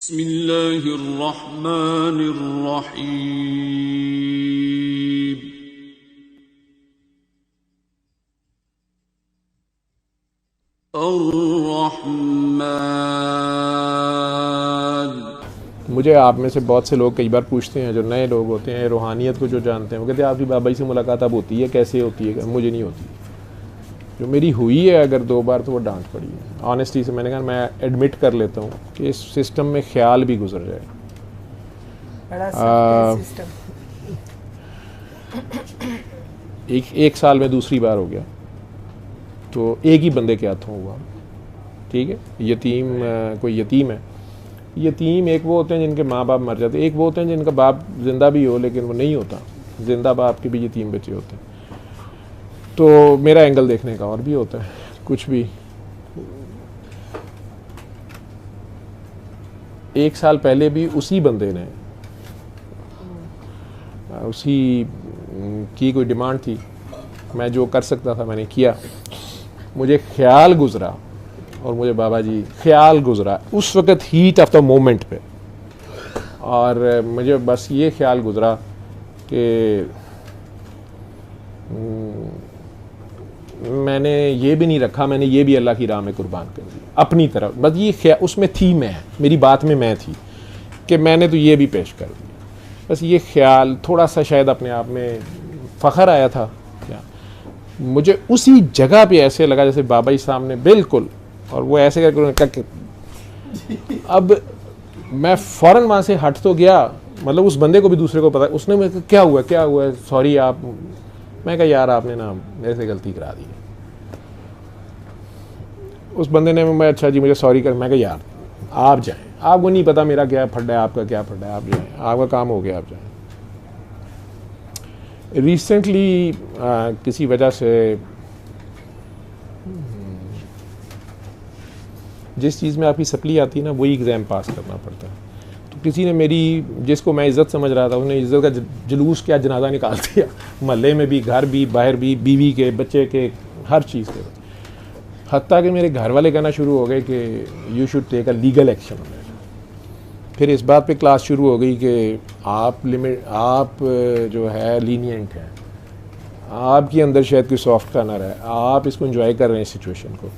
बिस्मिल्लाहिर्रहमानिर्रहीम। अर्रहमान। मुझे आप में से बहुत से लोग कई बार पूछते हैं, जो नए लोग होते हैं, रूहानियत को जो जानते हैं, वो कहते हैं आपकी बाबा जी से मुलाकात अब होती है, कैसे होती है? मुझे नहीं होती। जो मेरी हुई है अगर 2 बार, तो वो डांट पड़ी है। ऑनेस्टी से मैंने कहा, मैं एडमिट कर लेता हूँ कि इस सिस्टम में ख्याल भी गुजर जाए। सिस्टम। एक साल में दूसरी बार हो गया, तो एक ही बंदे के हाथों हुआ। ठीक है, यतीम, कोई यतीम है। यतीम एक वो होते हैं जिनके माँ बाप मर जाते हैं, एक वो होते हैं जिनका बाप जिंदा भी हो लेकिन वो नहीं होता। जिंदा बाप के भी यतीम बच्चे होते हैं। तो मेरा एंगल देखने का और भी होता है कुछ भी। 1 साल पहले भी उसी बंदे ने, उसी की कोई डिमांड थी, मैं जो कर सकता था मैंने किया। मुझे ख्याल गुजरा, और मुझे बाबा जी ख्याल गुजरा उस वक़्त हीट ऑफ द मोमेंट पे, और मुझे बस ये ख्याल गुजरा कि मैंने ये भी नहीं रखा, मैंने ये भी अल्लाह की राह में कुर्बान कर दिया अपनी तरफ। बस ये ख्याल उसमें थी, मैं, मेरी बात में मैं थी कि मैंने तो ये भी पेश कर दिया। बस ये ख्याल थोड़ा सा शायद अपने आप में फ़ख्र आया था क्या, मुझे उसी जगह पे ऐसे लगा जैसे बाबा जी सामने बिल्कुल, और वो ऐसे करके अब मैं फ़ौरन वहाँ से हट तो गया। मतलब उस बंदे को भी दूसरे को पता, उसने मुझे क्या हुआ सॉरी आप, मैं कहा यार आपने ना मेरे से गलती करा दी। उस बंदे ने, मैं अच्छा जी मुझे सॉरी कर, मैं कहा यार आप जाएं, आपको नहीं पता मेरा क्या फड्डा है, आपका क्या फड्डा है, आप जाएं, आपका काम हो गया, आप जाएं। रिसेंटली किसी वजह से जिस चीज़ में आपकी सप्ली आती है ना, वही एग्ज़ाम पास करना पड़ता है। तो किसी ने मेरी, जिसको मैं इज़्ज़त समझ रहा था, उसने इज़्ज़त का जुलूस क्या जनाजा निकाल दिया, मोहल्ले में भी, घर भी, बाहर भी, बीवी के, बच्चे के, हर चीज़ के। हत्ता कि मेरे घर वाले कहना शुरू हो गए कि you should take a legal action. फिर इस बात पे क्लास शुरू हो गई कि आप जो है लीनियंट हैं, आपके अंदर शायद कोई सॉफ्ट कार्नर है, आप इसको एंजॉय कर रहे हैं सिचुएशन को,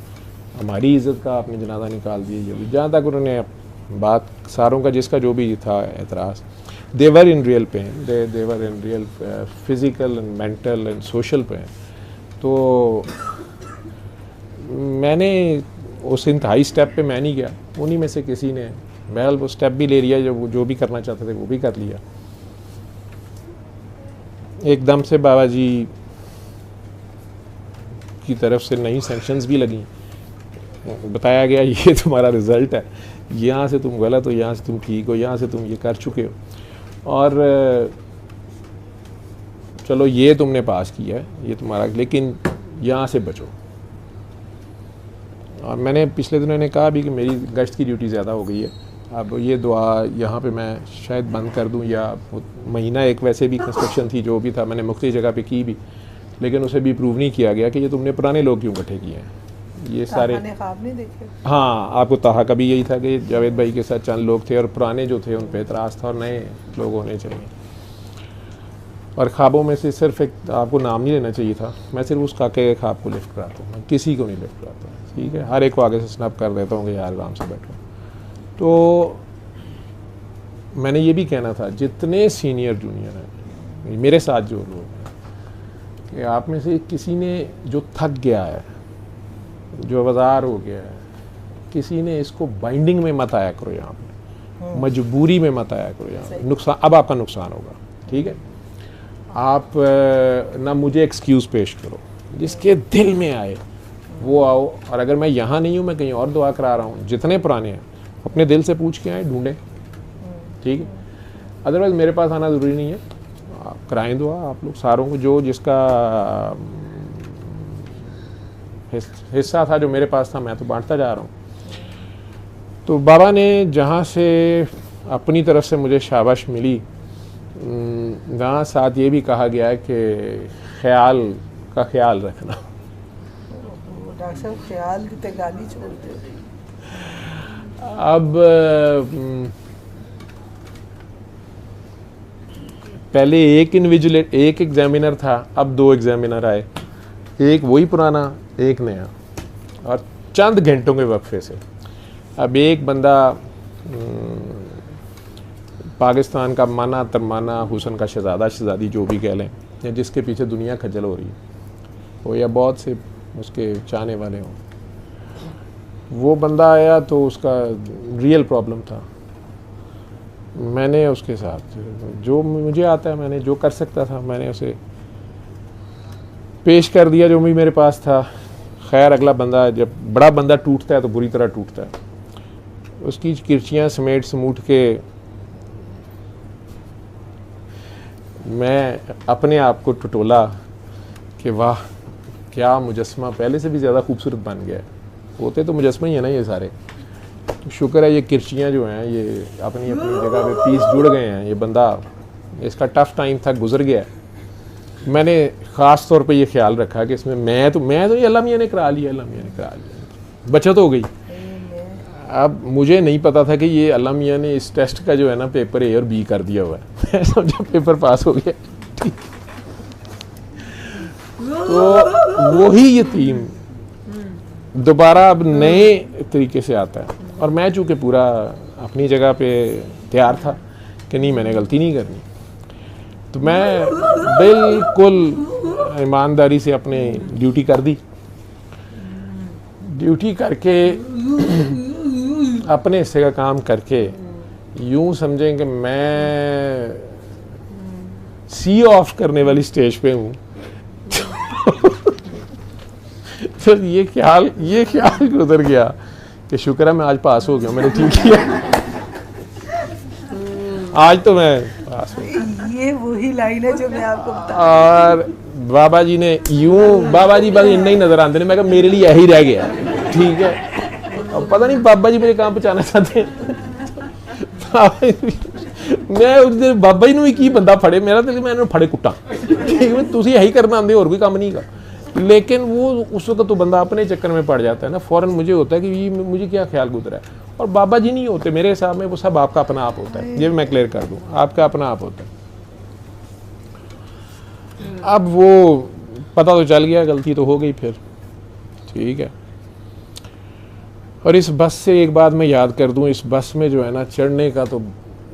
हमारी इज़्ज़त का आपने जनाजा निकाल दिया। जो भी, जहाँ तक उन्होंने बात, सारों का जिसका जो भी था एतराज़, they were in real pain, they were in real physical and mental and social pain. तो मैंने उस इंतहाई स्टेप पे मैं नहीं गया, उन्हीं में से किसी ने बहरहाल वो स्टेप भी ले लिया, जो भी करना चाहते थे वो भी कर लिया। एकदम से बाबा जी की तरफ से नई सेंक्शंस भी लगी, बताया गया ये तुम्हारा रिज़ल्ट है, यहाँ से तुम गलत हो, यहाँ से तुम ठीक हो, यहाँ से तुम ये कर चुके हो, और चलो ये तुमने पास किया है, ये तुम्हारा, लेकिन यहाँ से बचो। और मैंने पिछले दिनों ने कहा भी कि मेरी गश्त की ड्यूटी ज़्यादा हो गई है, अब ये दुआ यहाँ पे मैं शायद बंद कर दूँ, या महीना एक वैसे भी कंस्ट्रक्शन थी, जो भी था मैंने मुख्तलिफ जगह पे की भी, लेकिन उसे भी प्रूव नहीं किया गया कि ये तुमने पुराने लोग क्यों इकट्ठे किए हैं, ये सारे ख्वाब नहीं देखे। हाँ, आपको ताहा का भी यही था कि जावेद भाई के साथ चंद लोग थे, और पुराने जो थे उन पर एतराज़ था, और नए लोग होने चाहिए। और ख्वाबों में से सिर्फ एक, आपको नाम नहीं लेना चाहिए था, मैं सिर्फ उस काके के ख्वाब को लिफ्ट कराता हूँ, मैं किसी को नहीं लिफ्ट कराता। ठीक है, हर एक को आगे से स्नैप कर देता हूँ कि यार आराम से बैठो। तो मैंने ये भी कहना था, जितने सीनियर जूनियर हैं मेरे साथ जो लोग हैं, कि आप में से किसी ने जो थक गया है, जो बाजार हो गया है, किसी ने इसको बाइंडिंग में मत आया करो, यहाँ पे मजबूरी में मत आया करो, यहाँ नुकसान, अब आपका नुकसान होगा। ठीक है, आप ना मुझे एक्सक्यूज़ पेश करो, जिसके दिल में आए वो आओ, और अगर मैं यहाँ नहीं हूँ, मैं कहीं और दुआ करा रहा हूँ, जितने पुराने हैं अपने दिल से पूछ के आए, ढूंढें। ठीक है, अदरवाइज़ मेरे पास आना ज़रूरी नहीं है, आप कराएं दुआ आप लोग सारों को, जो जिसका हिस्सा था जो मेरे पास था, मैं तो बांटता जा रहा हूँ। तो बाबा ने जहाँ से अपनी तरफ से मुझे शाबाश मिली, वहाँ साथ ये भी कहा गया है कि ख्याल का ख्याल रखना। डॉक्टर साहब ख्याल की गाली छोड़ते, अब पहले एक एग्जामिनर था, अब 2 एग्जामिनर आए, एक वही पुराना एक नया, और चंद घंटों के वक्फे से। अब एक बंदा पाकिस्तान का माना तरमाना हुसन का शहज़ादी जो भी कह लें, या जिसके पीछे दुनिया खजल हो रही है वो, या बहुत से उसके चाहने वाले हों, वो बंदा आया तो उसका रियल प्रॉब्लम था। मैंने उसके साथ जो मुझे आता है, मैंने जो कर सकता था मैंने उसे पेश कर दिया जो भी मेरे पास था। खैर अगला बंदा, जब बड़ा बंदा टूटता है तो बुरी तरह टूटता है, उसकी किरचियाँ समेट समूट के मैं अपने आप को टटोला कि वाह क्या मुजस्मा, पहले से भी ज़्यादा खूबसूरत बन गया है। होते तो मुजस्मा ही है ना ये सारे। शुक्र है ये किरचियाँ जो हैं ये अपनी अपनी जगह पे पीस जुड़ गए हैं। ये बंदा, इसका टफ़ टाइम था, गुजर गया। मैंने ख़ास तौर पे ये ख्याल रखा कि इसमें मैं तो ये अल्लाह मियाँ ने करा लिया, बचत हो गई। अब मुझे नहीं पता था कि ये अल्लाह मियाँ ने इस टेस्ट का जो है ना पेपर A और B कर दिया हुआ है। मैं समझा पेपर पास हो गया। तो वही यतीम दोबारा अब नए तरीके से आता है, और मैं चूँकि पूरा अपनी जगह पे तैयार था कि नहीं मैंने गलती नहीं करनी, तो मैं बिल्कुल ईमानदारी से अपने ड्यूटी कर दी। ड्यूटी करके अपने हिस्से का काम करके यूं समझें कि मैं सी ऑफ करने वाली स्टेज पे हूँ। तो ये ख्याल गुजर गया कि शुक्र है मैं आज पास हो गया, मैंने ठीक किया। आज तो मैं पास हो गया। ये वही लाइन है जो मैं आपको बता। और बाबा जी ने बाबा जी बस इन्ना ही नजर आते हैं। मैं कहा मेरे लिए यही रह गया, ठीक है। अब पता नहीं बाबा जी मुझे कहाँ पहुँचाना चाहते हैं। मैं उस दिन बाबा जी भी की बंदा फड़े, मेरा तो मैं फड़े कुट्टा, ठीक है, तुम यही करना आते और कोई काम नहीं का। लेकिन वो उस वक्त तो बंदा अपने चक्कर में पड़ जाता है ना। फ़ौरन मुझे होता है कि ये मुझे क्या ख्याल गुजरा है। और बाबा जी नहीं होते मेरे हिसाब में, वो सब आपका अपना आप होता है। ये मैं क्लियर कर दूं, आपका अपना आप होता है। अब वो पता तो चल गया, गलती तो हो गई फिर, ठीक है। और इस बस से एक बात मैं याद कर दूं, इस बस में जो है ना चढ़ने का तो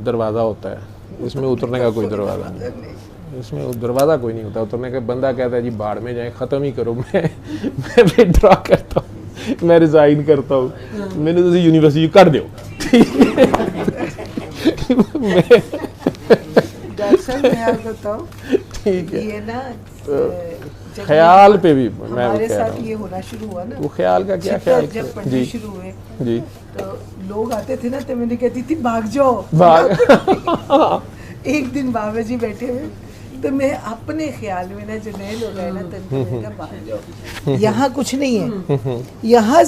दरवाज़ा होता है, इसमें उतरने का कोई दरवाज़ा नहीं। इसमें दरवाज़ा कोई नहीं होता उतरने का। बंदा कहता है जी बाढ़ में जाए, ख़त्म ही करो। मैं विड्रॉ करता हूँ, मैं रिज़ाइन करता हूँ, मैंने तो यूनिवर्सिटी कर दो, ठीक है। ठीक है, ये ना ख्याल पे भी मैं हमारे साथ ये होना शुरू हुआ ना। वो ख्याल का क्या ख्याल, जब पढ़ने शुरू हुए जी, तो लोग आते थे ना, तो मैंने कहती थी भाग जाओ, भाग। एक दिन बाबा जी बैठे हुए, तो मैं अपने ख्याल में ना, जो नए लोग आए ना, तो मैंने कहा भाग जाओ, यहाँ कुछ नहीं है। यहाँ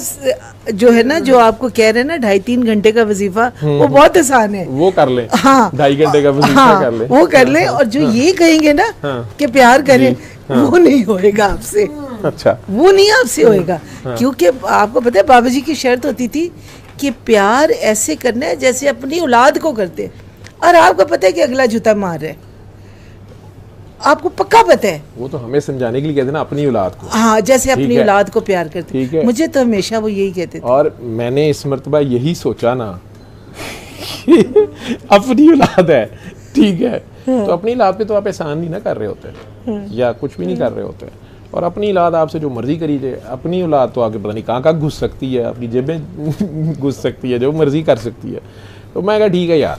जो है ना, जो आपको कह रहे हैं ना 2.5-3 घंटे का वजीफा, वो बहुत आसान है, वो कर ले। हाँ, 2.5 घंटे का वजीफा कर ले, वो कर ले। और जो ये कहेंगे ना कि प्यार करें, वो नहीं होएगा आपसे। अच्छा, वो नहीं आपसे होएगा, क्योंकि आपको पता है बाबा जी की शर्त होती थी कि प्यार ऐसे करना है जैसे अपनी औलाद को करते। और आपको पता है कि अगला जूता मार रहा है, आपको पक्का पता है। वो तो हमें समझाने के लिए कहते ना अपनी औलाद को, हाँ, जैसे अपनी औलाद को प्यार करते। ठीक है, मुझे तो हमेशा वो यही कहते थे। और मैंने इस मर्तबा यही सोचा ना, अपनी औलाद है, ठीक है, तो अपनी औलाद पे तो आप एहसान नहीं ना कर रहे होते, या कुछ भी नहीं कर रहे होते। और अपनी औलाद आपसे जो मर्जी करी जाए, अपनी औलाद तो आगे पता नहीं कहाँ घुस सकती है, अपनी जेबें घुस सकती है, जो मर्जी कर सकती है। तो मैं कहा ठीक है यार,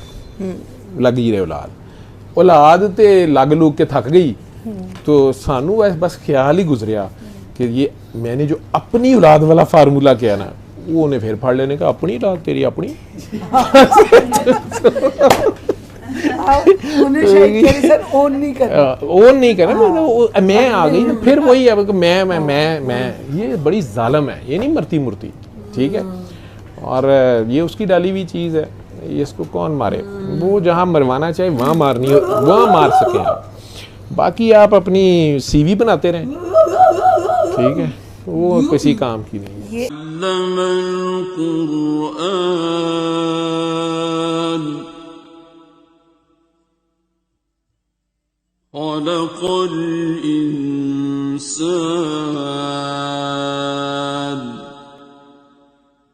लग ही रहे औलाद ते लग लूग के थक गई। तो सानू बस ख्याल ही गुजरिया कि ये मैंने जो अपनी औलाद वाला फार्मूला किया ना, वो उन्हें फिर फाड़ लेने का, अपनी औलाद तेरी अपनी। ओन नहीं करना, मैं आ गई, फिर वही है मैं ये बड़ी जालिम है, ये नहीं मरती मुर्ती, ठीक है। और ये उसकी डाली हुई चीज़ है, इसको कौन मारे। वो जहाँ मरवाना चाहे वहाँ मारनी हो, वहाँ मार सकें आप। बाकी आप अपनी CV बनाते रहें, ठीक है। वो किसी काम की नहीं है।